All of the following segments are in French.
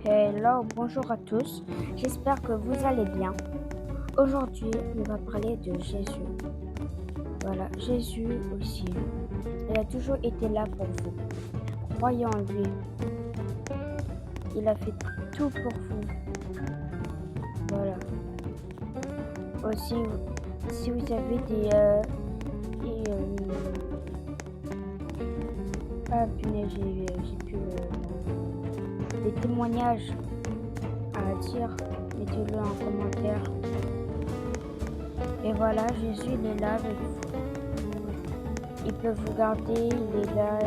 Hello, bonjour à tous, j'espère que vous allez bien. Aujourd'hui, on va parler de Jésus. Voilà, Jésus aussi. Il a toujours été là pour vous. Croyez en lui. Il a fait tout pour vous. Voilà. Aussi, si vous avez des témoignages à dire, mettez-le en commentaire. Et voilà, Jésus, il est là avec vous. Il peut vous garder, il est là,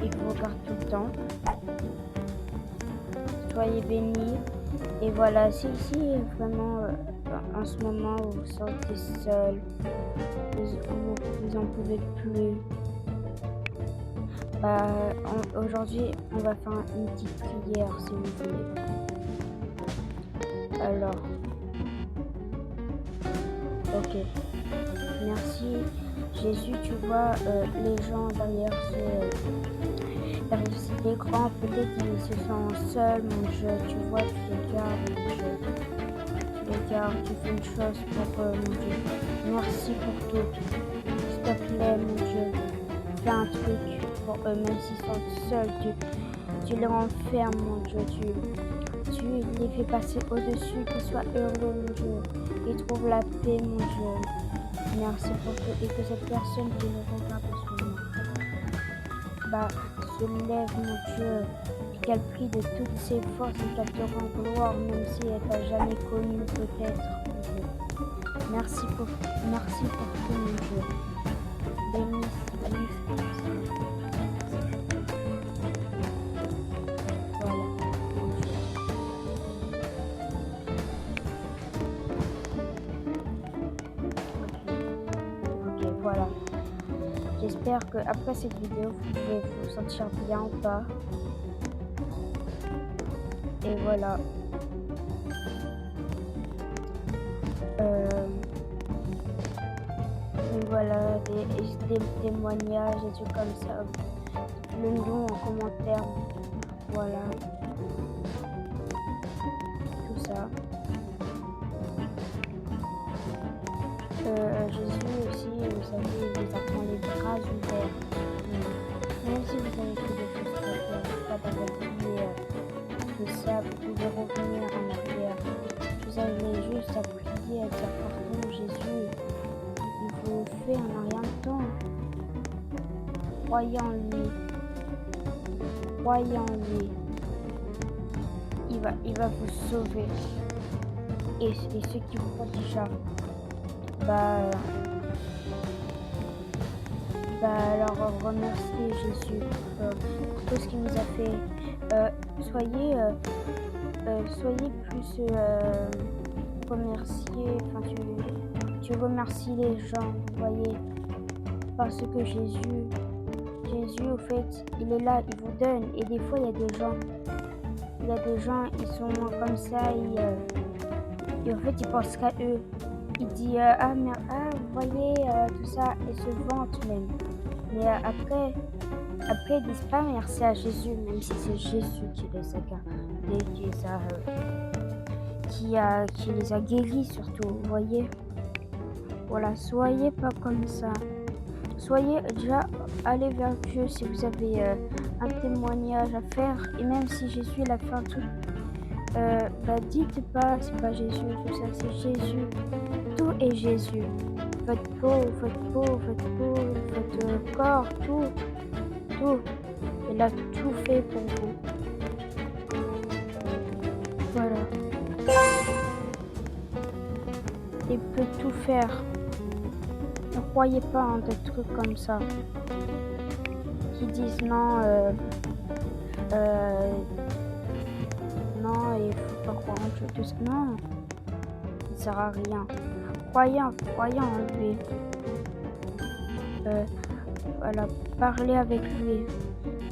il vous regarde tout le temps. Soyez bénis. Et voilà, si vraiment en ce moment vous vous sentez seul, vous en pouvez plus, aujourd'hui on va faire une petite prière si vous voulez. Alors, ok. Merci Jésus, tu vois les gens derrière ces écrans, peut-être ils se sentent seuls, mon Dieu, tu vois, tu les gardes, mon Dieu. Tu les gardes, tu fais une chose pour eux, mon Dieu. Merci pour tout. S'il te plaît, mon Dieu, fais un truc pour eux, même s'ils sont seuls, tu les renfermes, mon Dieu, tu les fais passer au-dessus, qu'ils soient heureux, mon Dieu, ils trouvent la paix, mon Dieu. Merci pour tout, et que cette personne qui nous regarde en ce moment, se lève, mon Dieu, et qu'elle prie de toutes ses forces et qu'elle te rend gloire, même si elle t'a jamais connu peut-être, mon Dieu. Merci pour tout, mon Dieu. Bénis. Voilà, mon Dieu. Ok, voilà. J'espère que après cette vidéo, vous pouvez vous sentir bien ou pas. Et voilà. Et voilà, des témoignages et tout comme ça. Le nom en commentaire. Voilà. Tout ça. Jésus aussi, vous savez, il vous attend les bras ouverts. Même si vous avez fait des choses pas dans votre vie, tout ça, vous pouvez revenir en arrière. Vous avez juste à prier, à dire pardon, Jésus, il vous fait en rien de temps. Croyez en lui. Croyez en lui. Il va vous sauver. Et ceux qui vous croient déjà, alors remercier Jésus pour tout ce qu'il nous a fait. Soyez plus remerciés. Enfin, tu remercies les gens, vous voyez, parce que Jésus, au fait, il est là, il vous donne. Et des fois, il y a des gens, ils sont comme ça, et en fait, ils pensent qu'à eux. Il dit vous voyez tout ça, et se vantent même. Mais après ils disent pas merci à Jésus, même si c'est Jésus qui les a gardés, qui les a guéris surtout, vous voyez. Voilà, soyez pas comme ça. Soyez déjà, allez vers Dieu si vous avez un témoignage à faire, et même si Jésus l'a fait un truc, dites pas c'est pas Jésus, tout ça, c'est Jésus. Tout est Jésus. Votre peau, votre corps, tout. Il a tout fait pour vous. Voilà. Il peut tout faire. Ne croyez pas en des trucs comme ça. Qui disent non, non, il faut pas croire en Dieu, tout ça. Non, ça sert à rien. Croyez en lui. Voilà, parlez avec lui.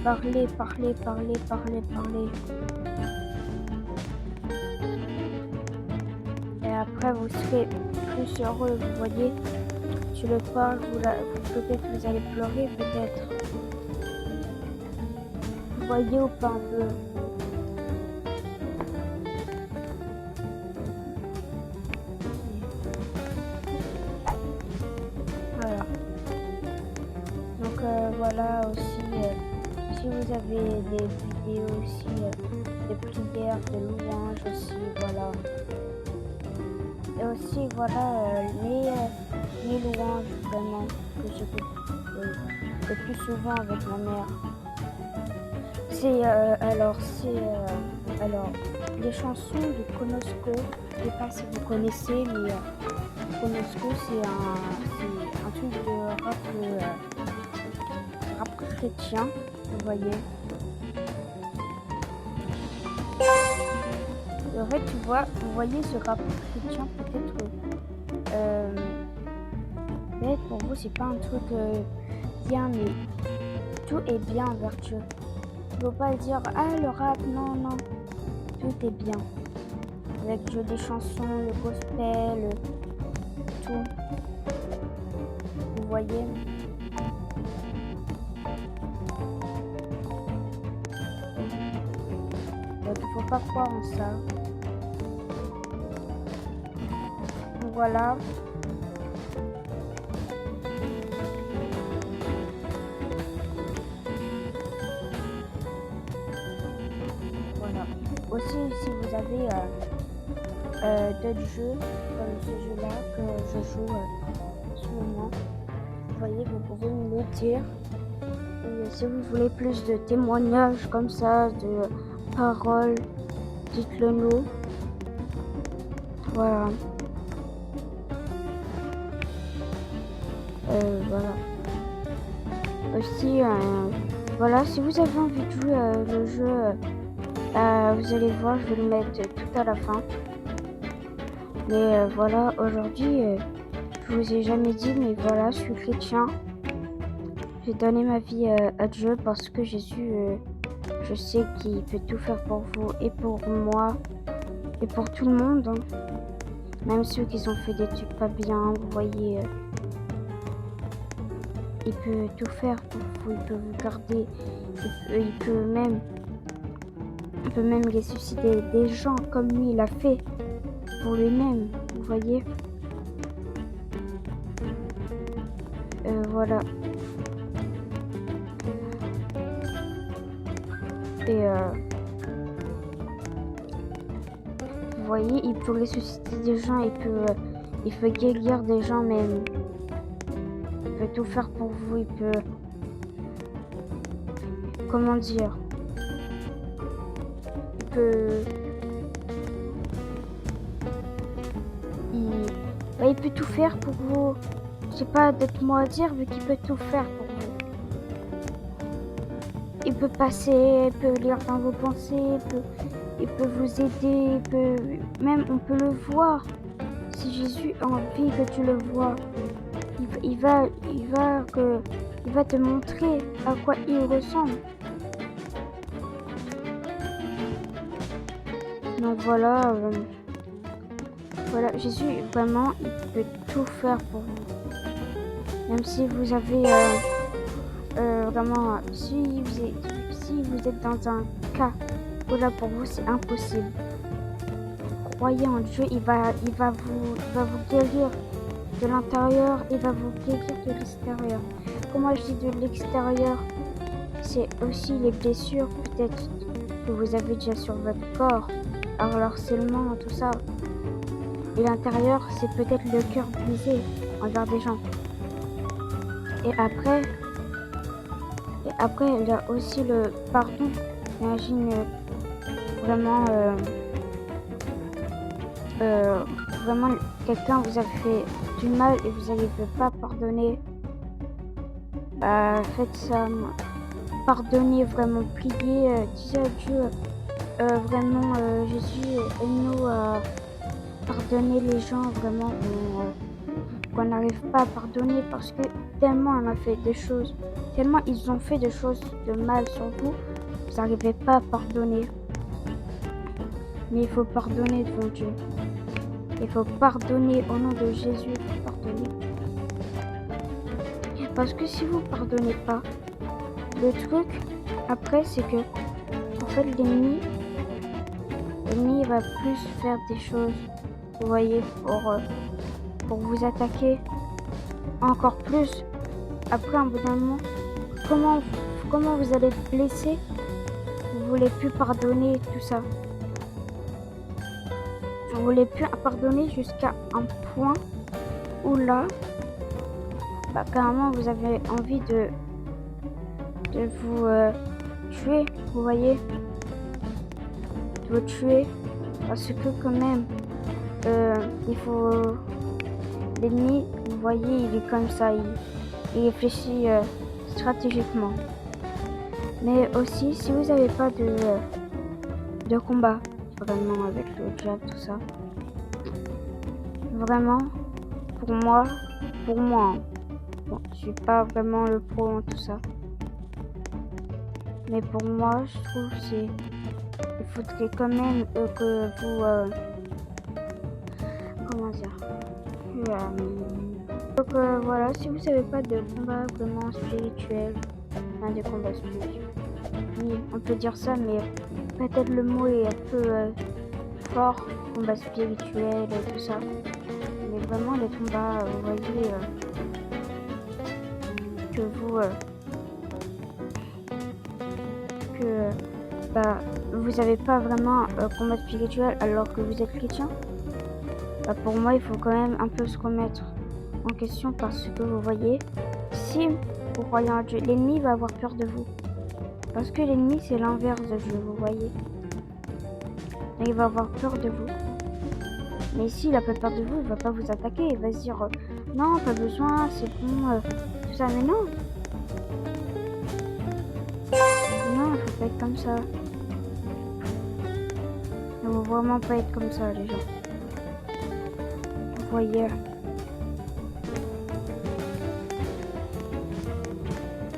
Parlez. Et après, vous serez plus heureux, vous voyez. Tu le parles, peut-être vous allez pleurer, peut-être. Vous voyez ou pas un peu. voilà aussi, si vous avez des vidéos aussi de prières, de louanges aussi, voilà. Et aussi, voilà, les louanges vraiment que j'écoute le plus souvent avec ma mère. Alors, les chansons de Konosko, je sais pas si vous connaissez, mais Konosko, c'est un truc de rap chrétien, vous voyez. Et en fait, vous voyez ce rap chrétien, peut-être pour vous, c'est pas un truc bien, mais tout est bien envers Dieu. Il ne faut pas dire, ah, le rap, non, non, tout est bien. Avec des chansons, le gospel, tout. Vous voyez? Donc, il ne faut pas croire en ça. Donc, voilà. Voilà. Aussi, si vous avez d'autres jeux comme ce jeu-là que je joue en ce moment, vous voyez, vous pouvez me le dire. Et si vous voulez plus de témoignages comme ça, de paroles, dites-le nous. Voilà. Voilà. Aussi, voilà, si vous avez envie de jouer le jeu, vous allez voir, je vais le mettre tout à la fin. Mais voilà, aujourd'hui, je vous ai jamais dit, mais voilà, je suis chrétien. J'ai donné ma vie à Dieu parce que Jésus, je sais qu'il peut tout faire pour vous et pour moi et pour tout le monde. Hein. Même ceux qui ont fait des trucs pas bien, vous voyez. Il peut tout faire pour vous, il peut vous garder, il peut même ressusciter des gens comme lui il a fait pour lui-même, vous voyez. Voilà. Et vous voyez, il peut ressusciter des gens, il peut guérir des gens même. Il peut tout faire pour vous, il peut... Comment dire? Il peut tout faire pour vous. Je sais pas d'autres mots à dire, mais qu'il peut tout faire pour vous. Il peut passer, il peut lire dans vos pensées, il peut vous aider, même on peut le voir. Si Jésus a envie que tu le vois, il va te montrer à quoi il ressemble. Donc voilà, Jésus vraiment, il peut tout faire pour vous. Même si vous avez vraiment, si vous êtes dans un cas où là pour vous c'est impossible, croyez en Dieu, il va vous guérir de l'intérieur, il va vous guérir de l'extérieur. Comment je dis de l'extérieur? C'est aussi les blessures peut-être que vous avez déjà sur votre corps, alors le harcèlement, tout ça. Et l'intérieur, c'est peut-être le cœur brisé envers des gens. Et après, il y a aussi le pardon. Imagine vraiment, vraiment quelqu'un vous a fait du mal et vous n'arrivez pas à pardonner. Faites ça. Pardonnez, vraiment, priez, disez à Dieu, vraiment, Jésus, aide-nous à pardonner les gens vraiment qu'on n'arrive pas à pardonner parce que tellement on a fait des choses, tellement ils ont fait des choses de mal sur vous, vous n'arrivez pas à pardonner. Mais il faut pardonner devant Dieu. Il faut pardonner au nom de Jésus, il faut pardonner. Parce que si vous ne pardonnez pas, le truc après c'est que en fait l'ennemi va plus faire des choses, vous voyez, pour vous attaquer encore plus. Après un bout d'un moment, comment vous allez être blessé, vous voulez plus pardonner tout ça. Vous voulez plus pardonner jusqu'à un point où là, carrément vous avez envie de vous tuer, vous voyez, de vous tuer, parce que quand même, il faut, l'ennemi, vous voyez, il est comme ça, il réfléchit stratégiquement. Mais aussi, si vous n'avez pas de combat, vraiment avec le diable, tout ça, vraiment, pour moi, bon, je suis pas vraiment le pro en tout ça, mais pour moi, je trouve que il faudrait quand même que vous, comment dire, donc voilà, si vous savez pas de combat vraiment spirituel, des combats spirituels, oui, on peut dire ça, mais peut-être le mot est un peu fort, combat spirituel et tout ça, mais vraiment les combats, vous voyez, que vous vous avez pas vraiment combat spirituel alors que vous êtes chrétien. Pour moi, il faut quand même un peu se remettre en question, parce que vous voyez, si vous croyez en Dieu, l'ennemi va avoir peur de vous, parce que l'ennemi c'est l'inverse de Dieu, vous voyez. Et il va avoir peur de vous. Mais s'il a pas peur de vous, il va pas vous attaquer, il va se dire non, pas besoin, c'est bon, tout ça. Mais non, il faut pas être comme ça. Il faut vraiment pas être comme ça, les gens. Vous voyez.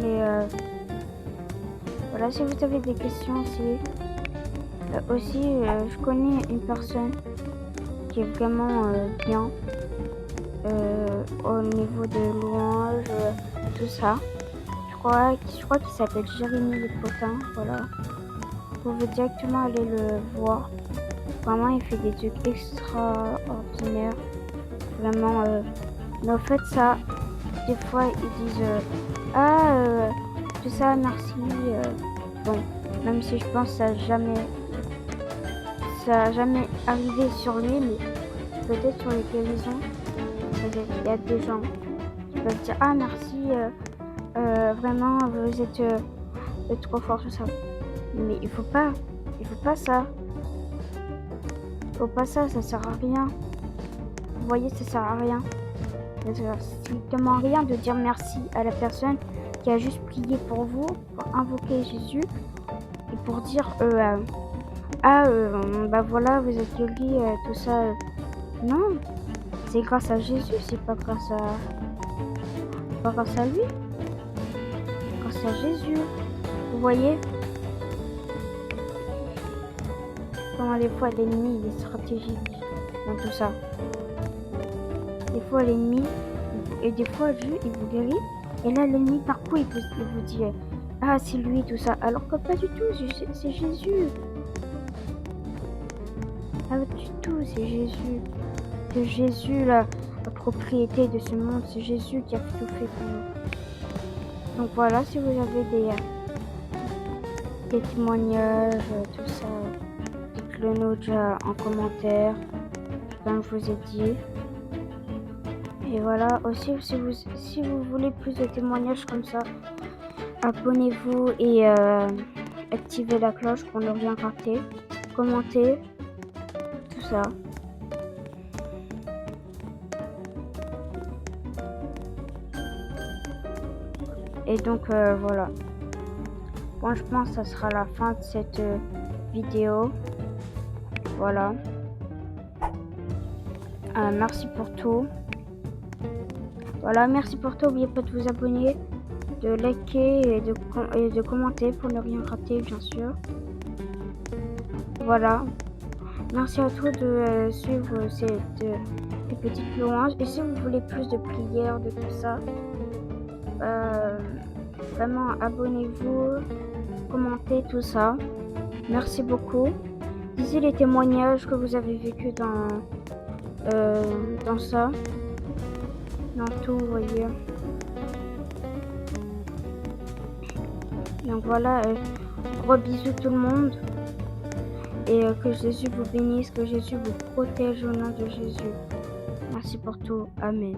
Et voilà, si vous avez des questions aussi, je connais une personne qui est vraiment bien au niveau de louange, tout ça. Je crois qu'il s'appelle Jérémy Le Potin, voilà. Vous pouvez directement aller le voir. Vraiment, il fait des trucs extraordinaires. Vraiment, mais en fait, ça, des fois, ils disent tout ça, merci. Bon, même si je pense que ça n'a jamais arrivé sur lui, mais peut-être sur les guérisons, il y a des gens qui peuvent dire merci, vraiment, vous êtes trop fort, tout ça. Mais il faut pas ça. Faut pas ça sert à rien. Vous voyez, ça sert à rien. Ça sert strictement à rien de dire merci à la personne qui a juste prié pour vous, pour invoquer Jésus et pour dire voilà, vous êtes guéri, tout ça. Non, c'est grâce à Jésus, c'est pas grâce à lui. Grâce à Jésus. Vous voyez comment des fois l'ennemi il est stratégique dans tout ça. Des fois l'ennemi, et des fois Dieu il vous guérit, et là l'ennemi par coup il vous dit c'est lui tout ça, alors que pas du tout, c'est Jésus. Pas du tout, c'est Jésus. C'est Jésus la propriété de ce monde, c'est Jésus qui a tout fait pour nous. Donc voilà, si vous avez des témoignages, tout ça, dites-le nous déjà en commentaire, comme je vous ai dit. Et voilà, aussi si vous voulez plus de témoignages comme ça, abonnez-vous et activez la cloche pour ne rien rater. Commentez, tout ça. Et donc voilà. Bon, je pense que ça sera la fin de cette vidéo. Voilà. Merci pour tout. Voilà, merci pour tout. N'oubliez pas de vous abonner, de liker et de commenter pour ne rien rater, bien sûr. Voilà. Merci à tous de suivre ces petites louanges. Et si vous voulez plus de prières, de tout ça, vraiment abonnez-vous, commentez tout ça. Merci beaucoup. Disez les témoignages que vous avez vécu dans ça. Dans tout, vous voyez. Donc voilà, gros bisous tout le monde. Et que Jésus vous bénisse, que Jésus vous protège au nom de Jésus. Merci pour tout. Amen.